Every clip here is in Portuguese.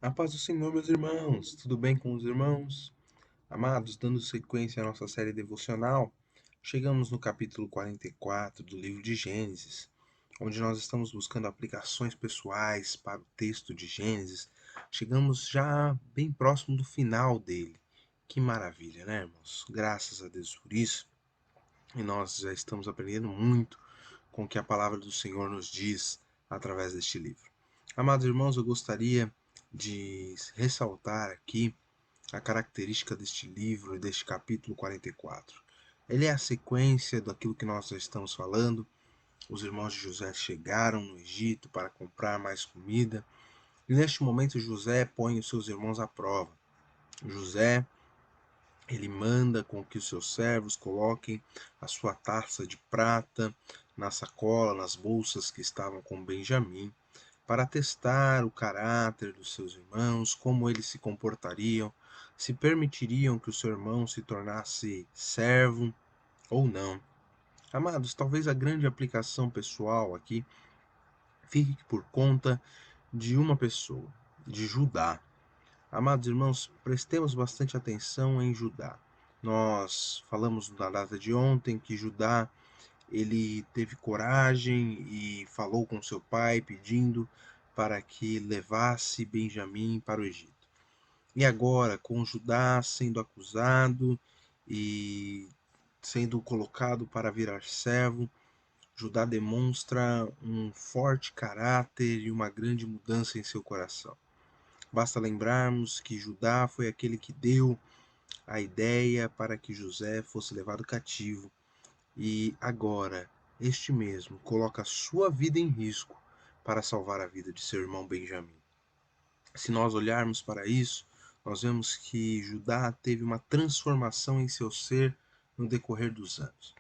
A paz do Senhor, meus irmãos, tudo bem com os irmãos? Amados, dando sequência à nossa série devocional, chegamos no capítulo 44 do livro de Gênesis, onde nós estamos buscando aplicações pessoais para o texto de Gênesis. Chegamos já bem próximo do final dele. Que maravilha, né, irmãos? Graças a Deus por isso. E nós já estamos aprendendo muito com o que a palavra do Senhor nos diz através deste livro. Amados irmãos, eu gostaria de ressaltar aqui a característica deste livro e deste capítulo 44. Ele é a sequência daquilo que nós já estamos falando. Os irmãos de José chegaram no Egito para comprar mais comida, e neste momento José põe os seus irmãos à prova. José, ele manda com que os seus servos coloquem a sua taça de prata na sacola, nas bolsas que estavam com Benjamim, para testar o caráter dos seus irmãos, como eles se comportariam, se permitiriam que o seu irmão se tornasse servo ou não. Amados, talvez a grande aplicação pessoal aqui fique por conta de uma pessoa, de Judá. Amados irmãos, prestemos bastante atenção em Judá. Nós falamos na data de ontem que Judá ele teve coragem e falou com seu pai pedindo para que levasse Benjamim para o Egito. E agora, com Judá sendo acusado e sendo colocado para virar servo, Judá demonstra um forte caráter e uma grande mudança em seu coração. Basta lembrarmos que Judá foi aquele que deu a ideia para que José fosse levado cativo e agora este mesmo coloca sua vida em risco para salvar a vida de seu irmão Benjamim. Se nós olharmos para isso, nós vemos que Judá teve uma transformação em seu ser no decorrer dos anos.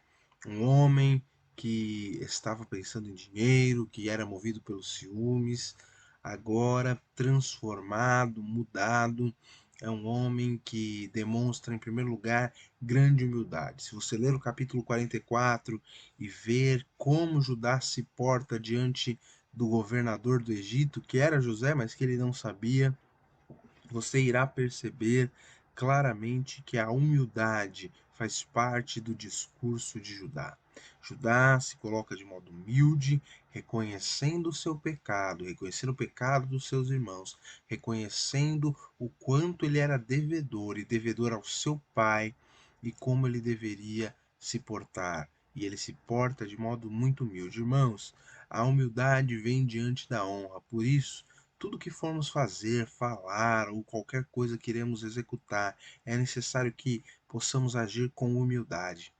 Um homem que estava pensando em dinheiro, que era movido pelos ciúmes, agora transformado, mudado, é um homem que demonstra, em primeiro lugar, grande humildade. Se você ler o capítulo 44 e ver como Judá se porta diante do governador do Egito, que era José, mas que ele não sabia, você irá perceber claramente que a humildade faz parte do discurso de Judá. Judá se coloca de modo humilde, reconhecendo o seu pecado, reconhecendo o pecado dos seus irmãos, reconhecendo o quanto ele era devedor e devedor ao seu pai e como ele deveria se portar. E ele se porta de modo muito humilde. Irmãos, a humildade vem diante da honra. Por isso, tudo que formos fazer, falar ou qualquer coisa que iremos executar, é necessário que possamos agir com humildade.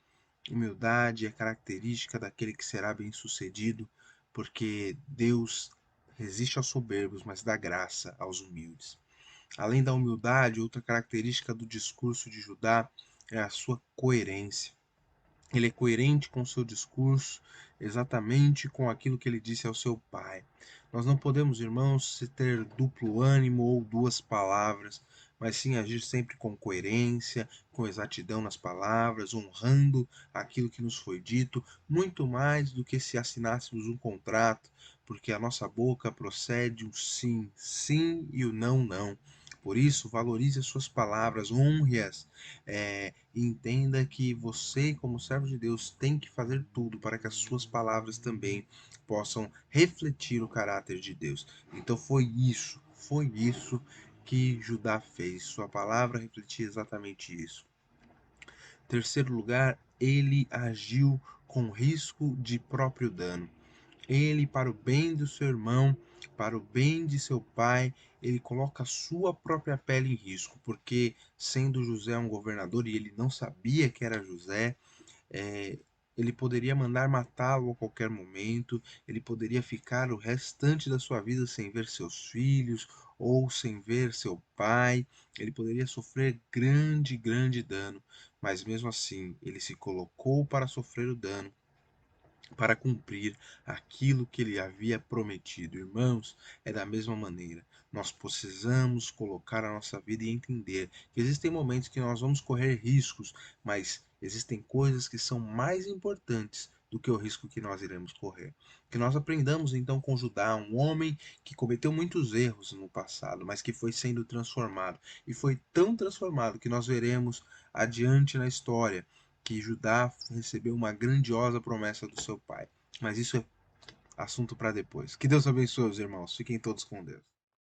Humildade é característica daquele que será bem-sucedido, porque Deus resiste aos soberbos, mas dá graça aos humildes. Além da humildade, outra característica do discurso de Judá é a sua coerência. Ele é coerente com o seu discurso, exatamente com aquilo que ele disse ao seu pai. Nós não podemos, irmãos, ter duplo ânimo ou duas palavras, mas sim agir sempre com coerência, com exatidão nas palavras, honrando aquilo que nos foi dito, muito mais do que se assinássemos um contrato, porque a nossa boca procede um sim, sim e o não, não. Por isso, valorize as suas palavras, honre-as, e entenda que você, como servo de Deus, tem que fazer tudo para que as suas palavras também possam refletir o caráter de Deus. Então foi isso que Judá fez. Sua palavra refletia exatamente isso. Terceiro lugar, ele agiu com risco de próprio dano. Ele, para o bem do seu irmão, para o bem de seu pai, ele coloca a sua própria pele em risco, porque sendo José um governador e ele não sabia que era José, é, ele poderia mandar matá-lo a qualquer momento, ele poderia ficar o restante da sua vida sem ver seus filhos ou sem ver seu pai, ele poderia sofrer grande, grande dano, mas mesmo assim ele se colocou para sofrer o dano, para cumprir aquilo que ele havia prometido. Irmãos, é da mesma maneira. Nós precisamos colocar a nossa vida e entender que existem momentos que nós vamos correr riscos, mas existem coisas que são mais importantes do que o risco que nós iremos correr. Que nós aprendamos então com Judá, um homem que cometeu muitos erros no passado, mas que foi sendo transformado. E foi tão transformado que nós veremos adiante na história que Judá recebeu uma grandiosa promessa do seu pai. Mas isso é assunto para depois. Que Deus abençoe os irmãos. Fiquem todos com Deus.